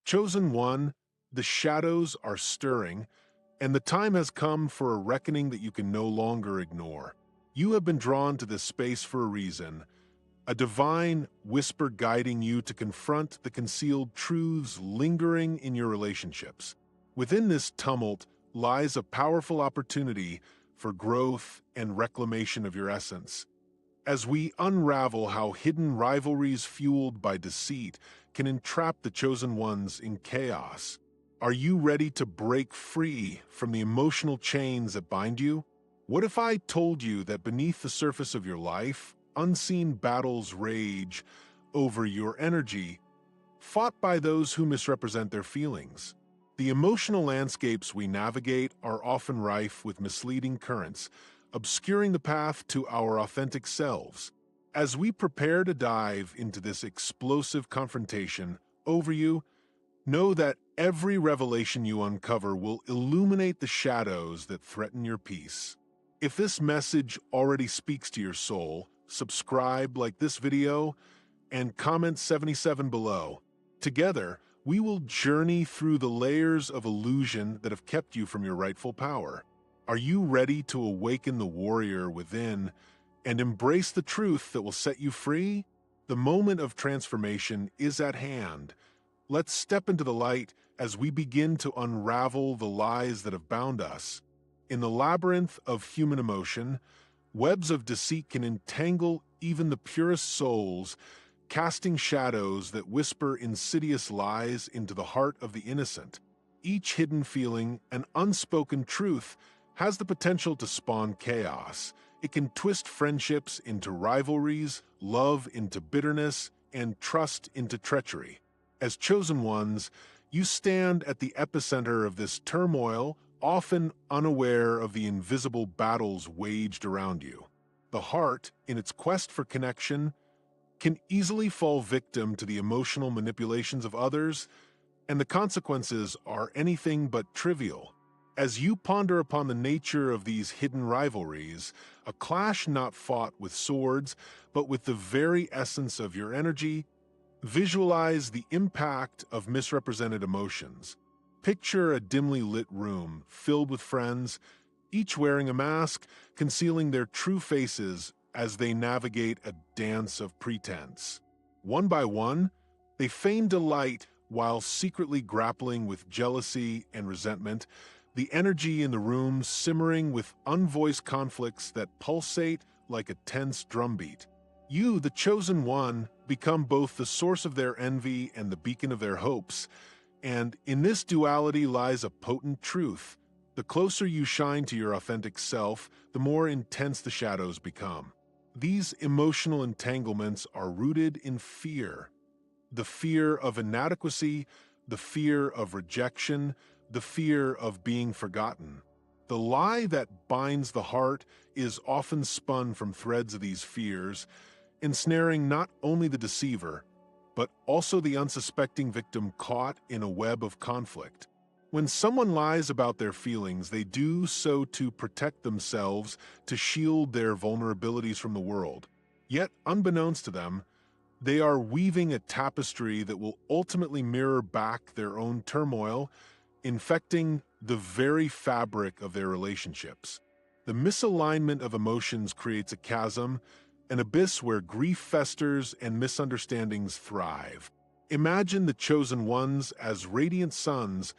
Chosen one, the shadows are stirring, and the time has come for a reckoning that you can no longer ignore. You have been drawn to this space for a reason, a divine whisper guiding you to confront the concealed truths lingering in your relationships. Within this tumult lies a powerful opportunity for growth and reclamation of your essence. As we unravel how hidden rivalries fueled by deceit can entrap the chosen ones in chaos, are you ready to break free from the emotional chains that bind you? What if I told you that beneath the surface of your life, unseen battles rage over your energy, fought by those who misrepresent their feelings? The emotional landscapes we navigate are often rife with misleading currents, obscuring the path to our authentic selves. As we prepare to dive into this explosive confrontation over you, know that every revelation you uncover will illuminate the shadows that threaten your peace. If this message already speaks to your soul, subscribe, like this video, and comment 77 below. Together, we will journey through the layers of illusion that have kept you from your rightful power. Are you ready to awaken the warrior within and embrace the truth that will set you free? The moment of transformation is at hand. Let's step into the light as we begin to unravel the lies that have bound us. In the labyrinth of human emotion, webs of deceit can entangle even the purest souls, casting shadows that whisper insidious lies into the heart of the innocent. Each hidden feeling and unspoken truth has the potential to spawn chaos. It can twist friendships into rivalries, love into bitterness, and trust into treachery. As chosen ones, you stand at the epicenter of this turmoil, often unaware of the invisible battles waged around you. The heart, in its quest for connection, can easily fall victim to the emotional manipulations of others, and the consequences are anything but trivial. As you ponder upon the nature of these hidden rivalries, a clash not fought with swords, but with the very essence of your energy, visualize the impact of misrepresented emotions. Picture a dimly lit room filled with friends, each wearing a mask, concealing their true faces as they navigate a dance of pretense. One by one, they feign delight while secretly grappling with jealousy and resentment, the energy in the room simmering with unvoiced conflicts that pulsate like a tense drumbeat. You, the chosen one, become both the source of their envy and the beacon of their hopes. And in this duality lies a potent truth. The closer you shine to your authentic self, the more intense the shadows become. These emotional entanglements are rooted in fear. The fear of inadequacy, the fear of rejection, the fear of being forgotten. The lie that binds the heart is often spun from threads of these fears, ensnaring not only the deceiver, but also the unsuspecting victim caught in a web of conflict. When someone lies about their feelings, they do so to protect themselves, to shield their vulnerabilities from the world. Yet, unbeknownst to them, they are weaving a tapestry that will ultimately mirror back their own turmoil, infecting the very fabric of their relationships. The misalignment of emotions creates a chasm, an abyss where grief festers and misunderstandings thrive. Imagine the chosen ones as radiant suns,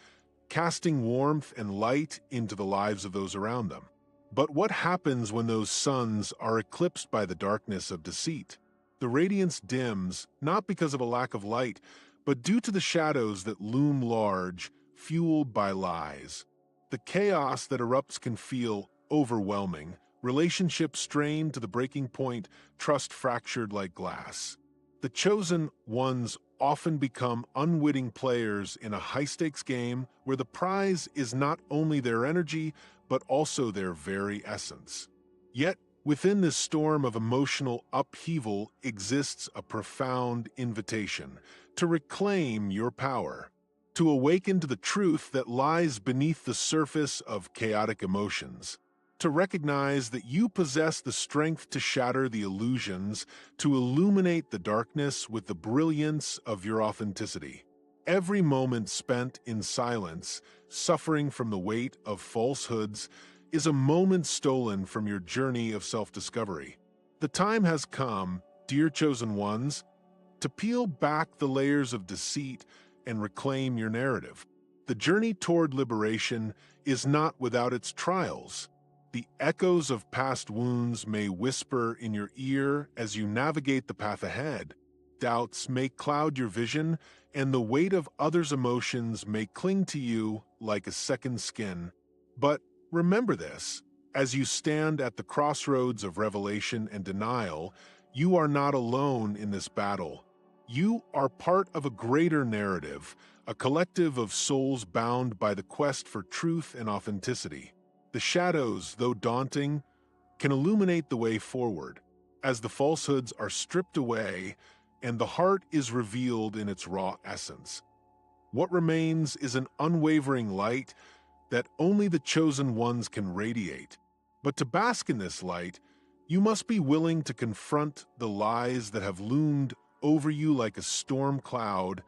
casting warmth and light into the lives of those around them. But what happens when those suns are eclipsed by the darkness of deceit? The radiance dims, not because of a lack of light, but due to the shadows that loom large, fueled by lies. The chaos that erupts can feel overwhelming, relationships strained to the breaking point, trust fractured like glass. The chosen ones often become unwitting players in a high-stakes game where the prize is not only their energy, but also their very essence. Yet, within this storm of emotional upheaval exists a profound invitation to reclaim your power, to awaken to the truth that lies beneath the surface of chaotic emotions, to recognize that you possess the strength to shatter the illusions, to illuminate the darkness with the brilliance of your authenticity. Every moment spent in silence, suffering from the weight of falsehoods, is a moment stolen from your journey of self-discovery. The time has come, dear chosen ones, to peel back the layers of deceit and reclaim your narrative. The journey toward liberation is not without its trials. The echoes of past wounds may whisper in your ear as you navigate the path ahead. Doubts may cloud your vision, and the weight of others' emotions may cling to you like a second skin. But remember this, as you stand at the crossroads of revelation and denial, you are not alone in this battle. You are part of a greater narrative, a collective of souls bound by the quest for truth and authenticity. The shadows, though daunting, can illuminate the way forward, as the falsehoods are stripped away and the heart is revealed in its raw essence. What remains is an unwavering light that only the chosen ones can radiate. But to bask in this light, you must be willing to confront the lies that have loomed over you like a storm cloud,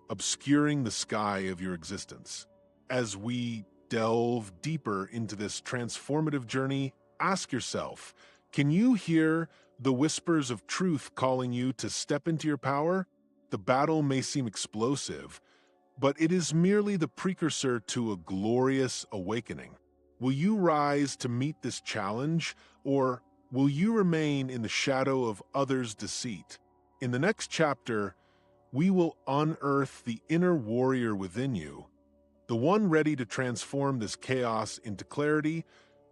obscuring the sky of your existence. As we delve deeper into this transformative journey, ask yourself, can you hear the whispers of truth calling you to step into your power? The battle may seem explosive, but it is merely the precursor to a glorious awakening. Will you rise to meet this challenge, or will you remain in the shadow of others' deceit? In the next chapter, we will unearth the inner warrior within you, the one ready to transform this chaos into clarity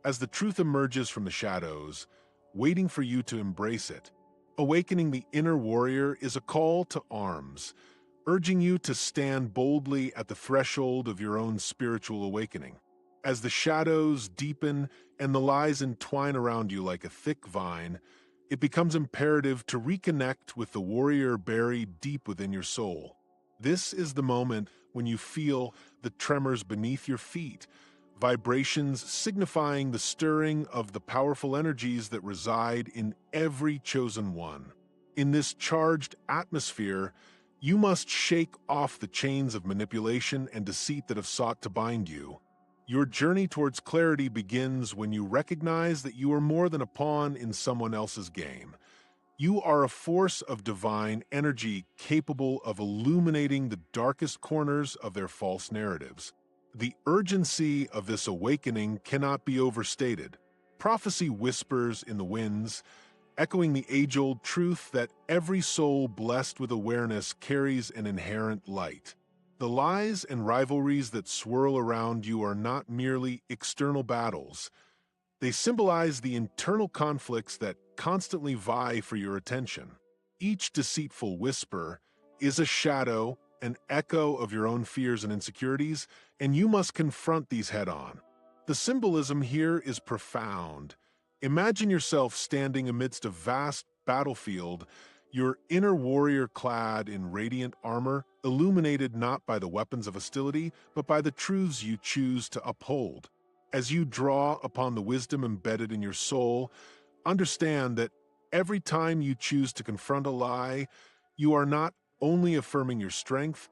as the truth emerges from the shadows, waiting for you to embrace it. Awakening the inner warrior is a call to arms, urging you to stand boldly at the threshold of your own spiritual awakening. As the shadows deepen and the lies entwine around you like a thick vine, it becomes imperative to reconnect with the warrior buried deep within your soul. This is the moment when you feel the tremors beneath your feet, vibrations signifying the stirring of the powerful energies that reside in every chosen one. In this charged atmosphere, you must shake off the chains of manipulation and deceit that have sought to bind you. Your journey towards clarity begins when you recognize that you are more than a pawn in someone else's game. You are a force of divine energy capable of illuminating the darkest corners of their false narratives. The urgency of this awakening cannot be overstated. Prophecy whispers in the winds, echoing the age-old truth that every soul blessed with awareness carries an inherent light. The lies and rivalries that swirl around you are not merely external battles. They symbolize the internal conflicts that constantly vie for your attention. Each deceitful whisper is a shadow, an echo of your own fears and insecurities, and you must confront these head-on. The symbolism here is profound. Imagine yourself standing amidst a vast battlefield, your inner warrior clad in radiant armor, illuminated not by the weapons of hostility, but by the truths you choose to uphold. As you draw upon the wisdom embedded in your soul, understand that every time you choose to confront a lie, you are not only affirming your strength,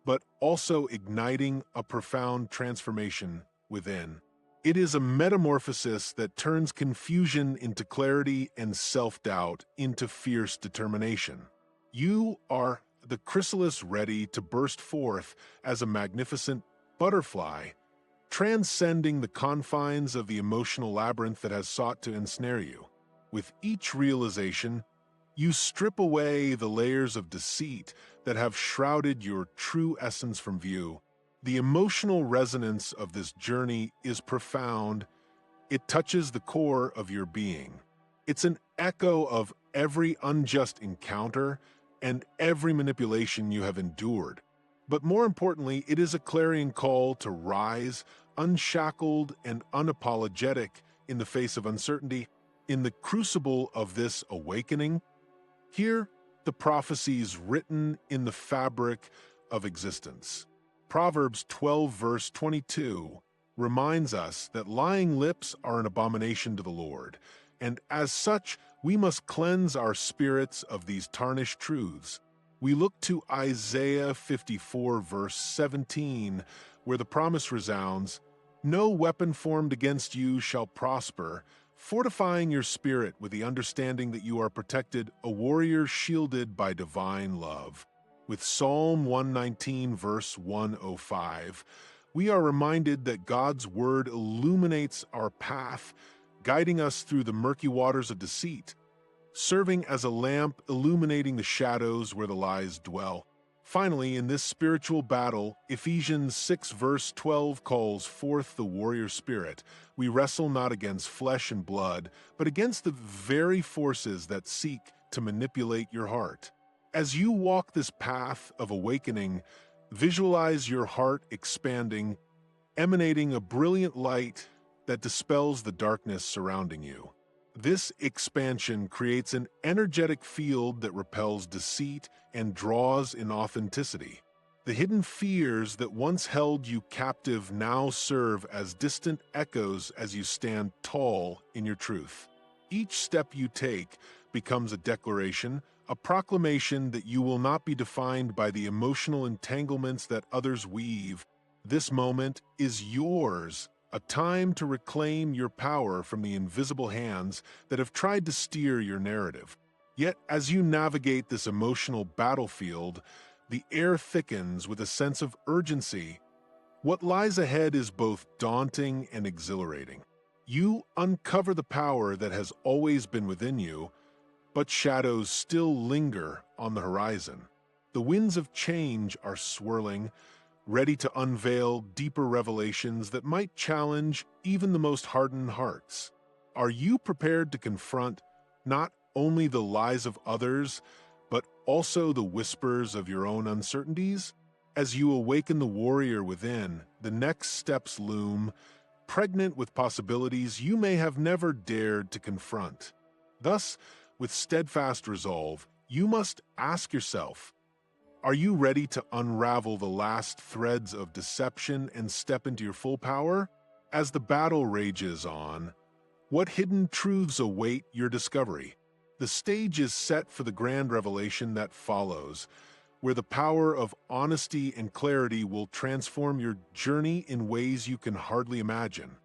but also igniting a profound transformation within. It is a metamorphosis that turns confusion into clarity and self-doubt into fierce determination. You are the chrysalis ready to burst forth as a magnificent butterfly, transcending the confines of the emotional labyrinth that has sought to ensnare you. With each realization, you strip away the layers of deceit that have shrouded your true essence from view. The emotional resonance of this journey is profound. It touches the core of your being. It's an echo of every unjust encounter and every manipulation you have endured. But more importantly, it is a clarion call to rise, unshackled and unapologetic in the face of uncertainty. In the crucible of this awakening, hear the prophecies written in the fabric of existence. Proverbs 12 verse 22 reminds us that lying lips are an abomination to the Lord, and as such, we must cleanse our spirits of these tarnished truths. We look to Isaiah 54, verse 17, where the promise resounds, "No weapon formed against you shall prosper," fortifying your spirit with the understanding that you are protected, a warrior shielded by divine love. With Psalm 119, verse 105, we are reminded that God's word illuminates our path, guiding us through the murky waters of deceit, serving as a lamp illuminating the shadows where the lies dwell. Finally, in this spiritual battle, Ephesians 6 verse 12 calls forth the warrior spirit. We wrestle not against flesh and blood, but against the very forces that seek to manipulate your heart. As you walk this path of awakening, visualize your heart expanding, emanating a brilliant light that dispels the darkness surrounding you. This expansion creates an energetic field that repels deceit and draws in authenticity. The hidden fears that once held you captive now serve as distant echoes as you stand tall in your truth. Each step you take becomes a declaration, a proclamation that you will not be defined by the emotional entanglements that others weave. This moment is yours, a time to reclaim your power from the invisible hands that have tried to steer your narrative. Yet, as you navigate this emotional battlefield, the air thickens with a sense of urgency. What lies ahead is both daunting and exhilarating. You uncover the power that has always been within you, but shadows still linger on the horizon. The winds of change are swirling, ready to unveil deeper revelations that might challenge even the most hardened hearts. Are you prepared to confront not only the lies of others, but also the whispers of your own uncertainties? As you awaken the warrior within, the next steps loom, pregnant with possibilities you may have never dared to confront. Thus, with steadfast resolve, you must ask yourself, are you ready to unravel the last threads of deception and step into your full power? As the battle rages on, what hidden truths await your discovery? The stage is set for the grand revelation that follows, where the power of honesty and clarity will transform your journey in ways you can hardly imagine.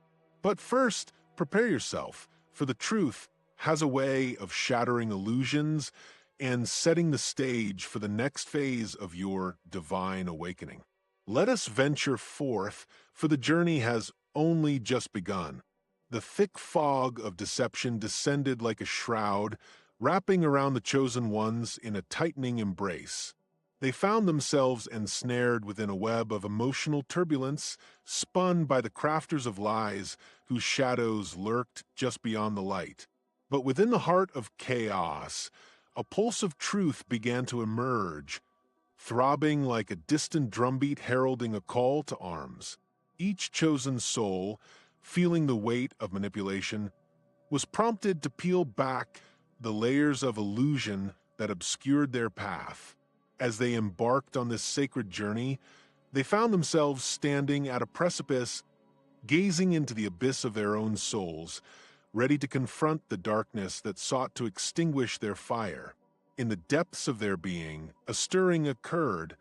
But first, prepare yourself, for the truth has a way of shattering illusions and setting the stage for the next phase of your divine awakening. Let us venture forth, for the journey has only just begun. The thick fog of deception descended like a shroud, wrapping around the chosen ones in a tightening embrace. They found themselves ensnared within a web of emotional turbulence, spun by the crafters of lies whose shadows lurked just beyond the light. But within the heart of chaos, a pulse of truth began to emerge, throbbing like a distant drumbeat heralding a call to arms. Each chosen soul, feeling the weight of manipulation, was prompted to peel back the layers of illusion that obscured their path. As they embarked on this sacred journey, they found themselves standing at a precipice, gazing into the abyss of their own souls, ready to confront the darkness that sought to extinguish their fire. In the depths of their being, a stirring occurred,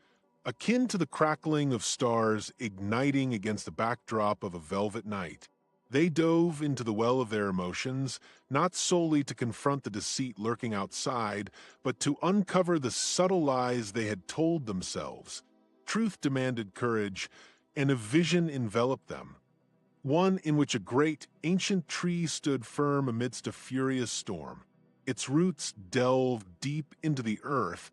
akin to the crackling of stars igniting against the backdrop of a velvet night. They dove into the well of their emotions, not solely to confront the deceit lurking outside, but to uncover the subtle lies they had told themselves. Truth demanded courage, and a vision enveloped them. One in which a great, ancient tree stood firm amidst a furious storm. Its roots delved deep into the earth,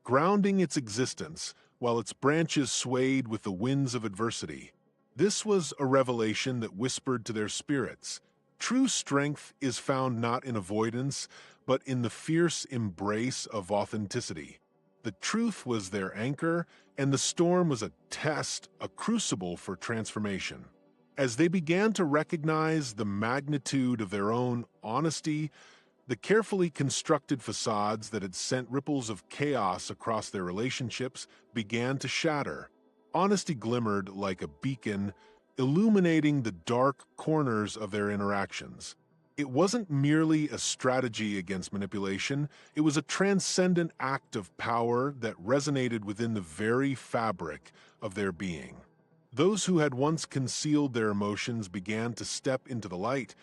grounding its existence, while its branches swayed with the winds of adversity. This was a revelation that whispered to their spirits. True strength is found not in avoidance, but in the fierce embrace of authenticity. The truth was their anchor, and the storm was a test, a crucible for transformation. As they began to recognize the magnitude of their own honesty, the carefully constructed facades that had sent ripples of chaos across their relationships began to shatter. Honesty glimmered like a beacon, illuminating the dark corners of their interactions. It wasn't merely a strategy against manipulation, it was a transcendent act of power that resonated within the very fabric of their being. Those who had once concealed their emotions began to step into the light,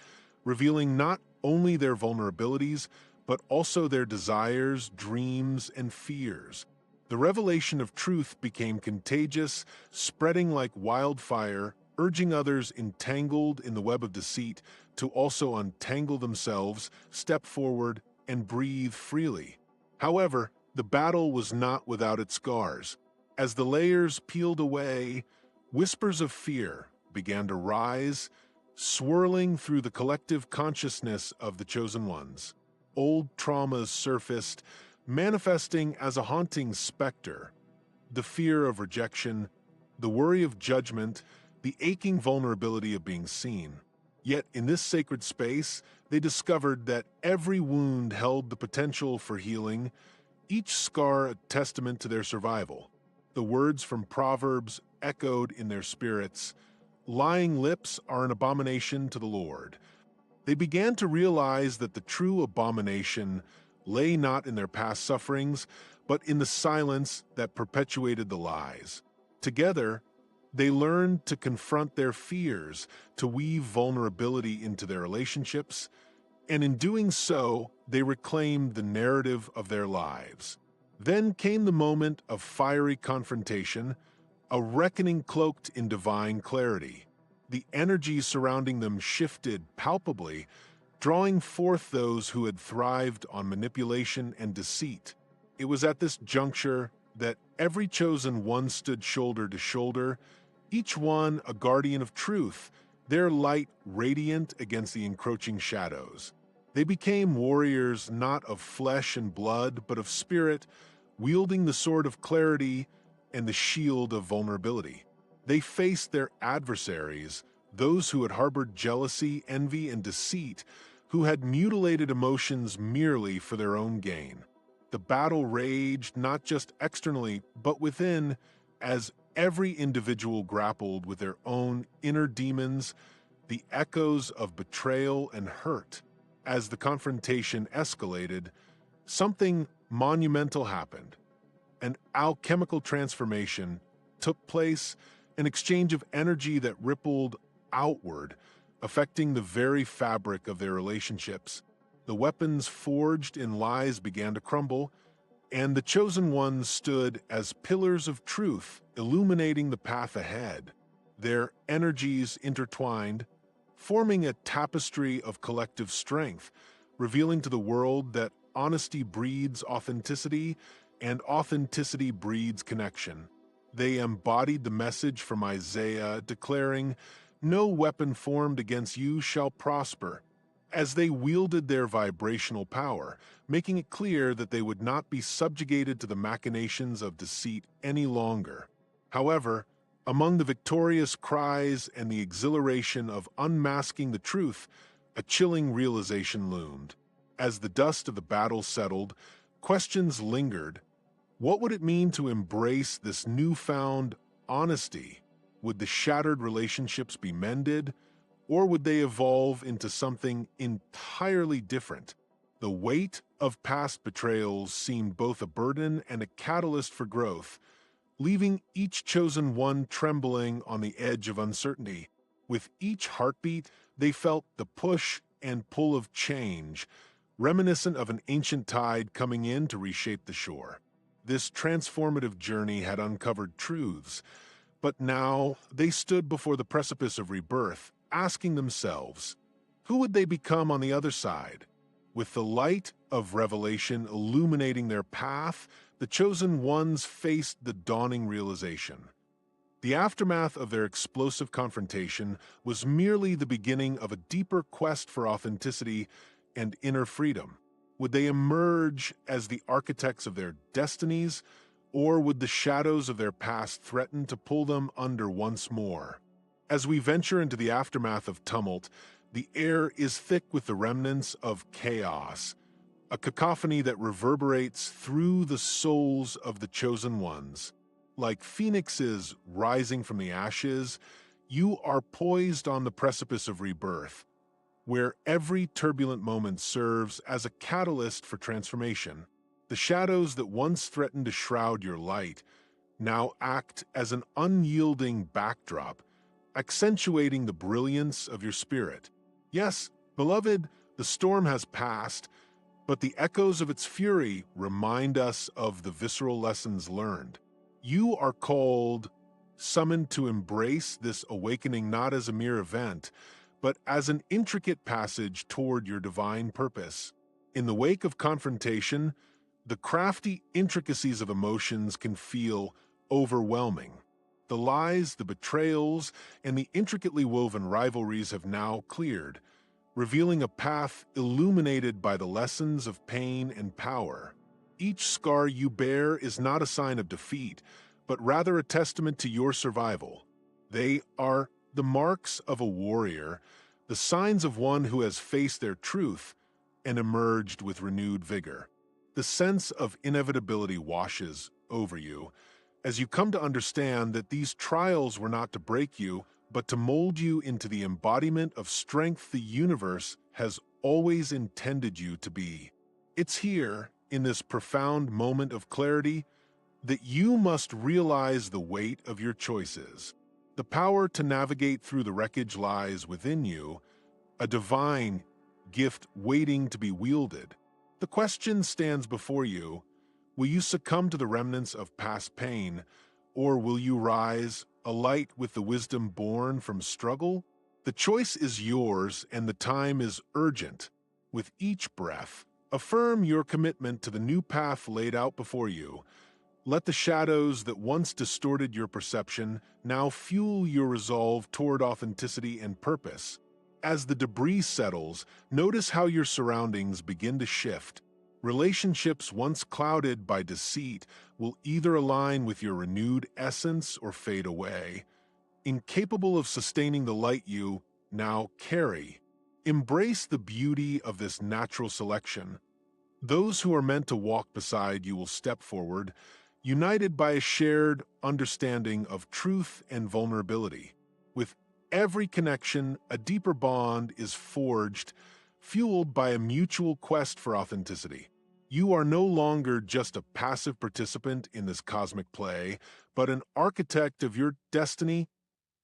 revealing not only their vulnerabilities, but also their desires, dreams, and fears. The revelation of truth became contagious, spreading like wildfire, urging others entangled in the web of deceit to also untangle themselves, step forward, and breathe freely. However, the battle was not without its scars. As the layers peeled away, whispers of fear began to rise, swirling through the collective consciousness of the chosen ones. Old traumas surfaced, manifesting as a haunting specter. The fear of rejection, the worry of judgment, the aching vulnerability of being seen. Yet in this sacred space, they discovered that every wound held the potential for healing, each scar a testament to their survival. The words from Proverbs echoed in their spirits, "Lying lips are an abomination to the Lord." They began to realize that the true abomination lay not in their past sufferings, but in the silence that perpetuated the lies. Together, they learned to confront their fears, to weave vulnerability into their relationships, and in doing so, they reclaimed the narrative of their lives. Then came the moment of fiery confrontation, a reckoning cloaked in divine clarity. The energies surrounding them shifted palpably, drawing forth those who had thrived on manipulation and deceit. It was at this juncture that every chosen one stood shoulder to shoulder, each one a guardian of truth, their light radiant against the encroaching shadows. They became warriors not of flesh and blood, but of spirit, wielding the sword of clarity and the shield of vulnerability. They faced their adversaries, those who had harbored jealousy, envy, and deceit, who had mutilated emotions merely for their own gain. The battle raged not just externally, but within, as every individual grappled with their own inner demons, the echoes of betrayal and hurt. As the confrontation escalated, something monumental happened. An alchemical transformation took place, an exchange of energy that rippled outward, affecting the very fabric of their relationships. The weapons forged in lies began to crumble, and the chosen ones stood as pillars of truth, illuminating the path ahead. Their energies intertwined, forming a tapestry of collective strength, revealing to the world that honesty breeds authenticity, and authenticity breeds connection. They embodied the message from Isaiah, declaring, "No weapon formed against you shall prosper," as they wielded their vibrational power, making it clear that they would not be subjugated to the machinations of deceit any longer. However, among the victorious cries and the exhilaration of unmasking the truth, a chilling realization loomed. As the dust of the battle settled, questions lingered. What would it mean to embrace this newfound honesty? Would the shattered relationships be mended, or would they evolve into something entirely different? The weight of past betrayals seemed both a burden and a catalyst for growth, leaving each chosen one trembling on the edge of uncertainty. With each heartbeat, they felt the push and pull of change, reminiscent of an ancient tide coming in to reshape the shore. This transformative journey had uncovered truths, but now they stood before the precipice of rebirth, asking themselves, who would they become on the other side? With the light of revelation illuminating their path, the chosen ones faced the dawning realization. The aftermath of their explosive confrontation was merely the beginning of a deeper quest for authenticity and inner freedom. Would they emerge as the architects of their destinies, or would the shadows of their past threaten to pull them under once more? As we venture into the aftermath of tumult, the air is thick with the remnants of chaos, a cacophony that reverberates through the souls of the chosen ones. Like phoenixes rising from the ashes, you are poised on the precipice of rebirth. where every turbulent moment serves as a catalyst for transformation. The shadows that once threatened to shroud your light now act as an unyielding backdrop, accentuating the brilliance of your spirit. Yes, beloved, the storm has passed, but the echoes of its fury remind us of the visceral lessons learned. You are called, summoned to embrace this awakening not as a mere event, but as an intricate passage toward your divine purpose. In the wake of confrontation, the crafty intricacies of emotions can feel overwhelming. The lies, the betrayals, and the intricately woven rivalries have now cleared, revealing a path illuminated by the lessons of pain and power. Each scar you bear is not a sign of defeat, but rather a testament to your survival. They are the marks of a warrior, the signs of one who has faced their truth and emerged with renewed vigor. The sense of inevitability washes over you as you come to understand that these trials were not to break you, but to mold you into the embodiment of strength the universe has always intended you to be. It's here, in this profound moment of clarity, that you must realize the weight of your choices. The power to navigate through the wreckage lies within you, a divine gift waiting to be wielded. The question stands before you: will you succumb to the remnants of past pain, or will you rise, a light with the wisdom born from struggle? The choice is yours, and the time is urgent. With each breath, affirm your commitment to the new path laid out before you. Let the shadows that once distorted your perception now fuel your resolve toward authenticity and purpose. As the debris settles, notice how your surroundings begin to shift. Relationships once clouded by deceit will either align with your renewed essence or fade away, incapable of sustaining the light you now carry. Embrace the beauty of this natural selection. Those who are meant to walk beside you will step forward, united by a shared understanding of truth and vulnerability. With every connection, a deeper bond is forged, fueled by a mutual quest for authenticity. You are no longer just a passive participant in this cosmic play, but an architect of your destiny,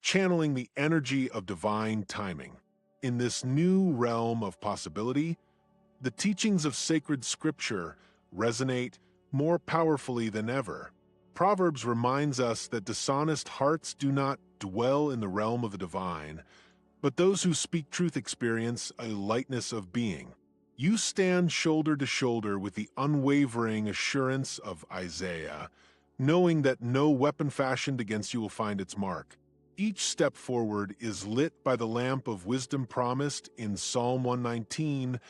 channeling the energy of divine timing. In this new realm of possibility, the teachings of sacred scripture resonate more powerfully than ever. Proverbs reminds us that dishonest hearts do not dwell in the realm of the divine, but those who speak truth experience a lightness of being. You stand shoulder to shoulder with the unwavering assurance of Isaiah, knowing that no weapon fashioned against you will find its mark. Each step forward is lit by the lamp of wisdom promised in Psalm 119,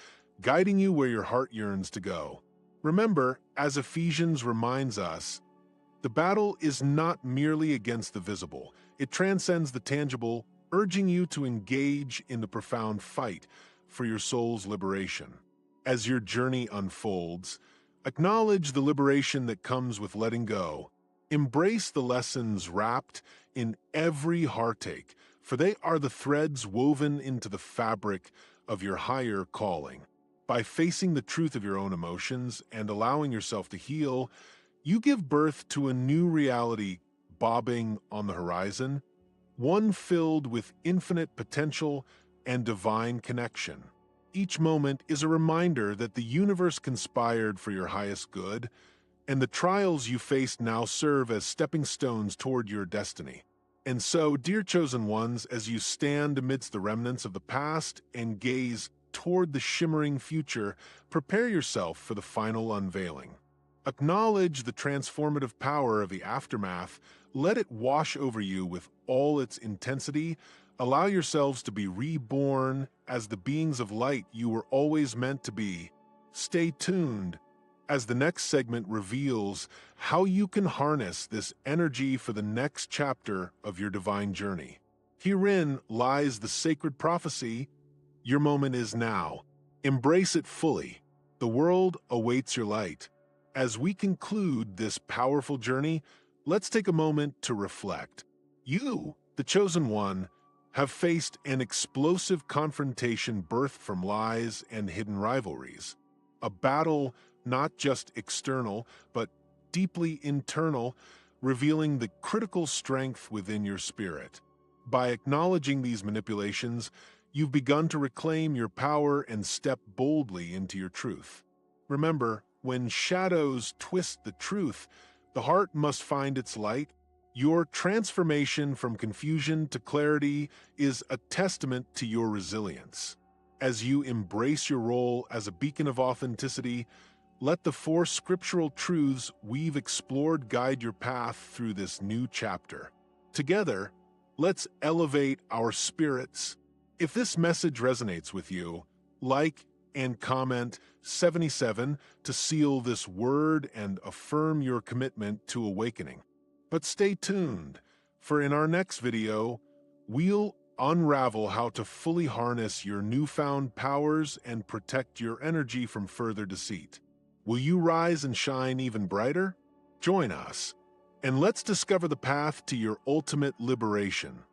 guiding you where your heart yearns to go. Remember, as Ephesians reminds us, the battle is not merely against the visible. It transcends the tangible, urging you to engage in the profound fight for your soul's liberation. As your journey unfolds, acknowledge the liberation that comes with letting go. Embrace the lessons wrapped in every heartache, for they are the threads woven into the fabric of your higher calling. By facing the truth of your own emotions and allowing yourself to heal, you give birth to a new reality bobbing on the horizon, one filled with infinite potential and divine connection. Each moment is a reminder that the universe conspired for your highest good, and the trials you face now serve as stepping stones toward your destiny. And so, dear chosen ones, as you stand amidst the remnants of the past and gaze toward the shimmering future, prepare yourself for the final unveiling. Acknowledge the transformative power of the aftermath. Let it wash over you with all its intensity. Allow yourselves to be reborn as the beings of light you were always meant to be. Stay tuned as the next segment reveals how you can harness this energy for the next chapter of your divine journey. Herein lies the sacred prophecy: your moment is now. Embrace it fully. The world awaits your light. As we conclude this powerful journey, let's take a moment to reflect. You, the chosen one, have faced an explosive confrontation birthed from lies and hidden rivalries. A battle not just external, but deeply internal, revealing the critical strength within your spirit. By acknowledging these manipulations, you've begun to reclaim your power and step boldly into your truth. Remember, when shadows twist the truth, the heart must find its light. Your transformation from confusion to clarity is a testament to your resilience. As you embrace your role as a beacon of authenticity, let the four scriptural truths we've explored guide your path through this new chapter. Together, let's elevate our spirits. If this message resonates with you, like and comment 77 to seal this word and affirm your commitment to awakening. But stay tuned, for in our next video, we'll unravel how to fully harness your newfound powers and protect your energy from further deceit. Will you rise and shine even brighter? Join us, and let's discover the path to your ultimate liberation.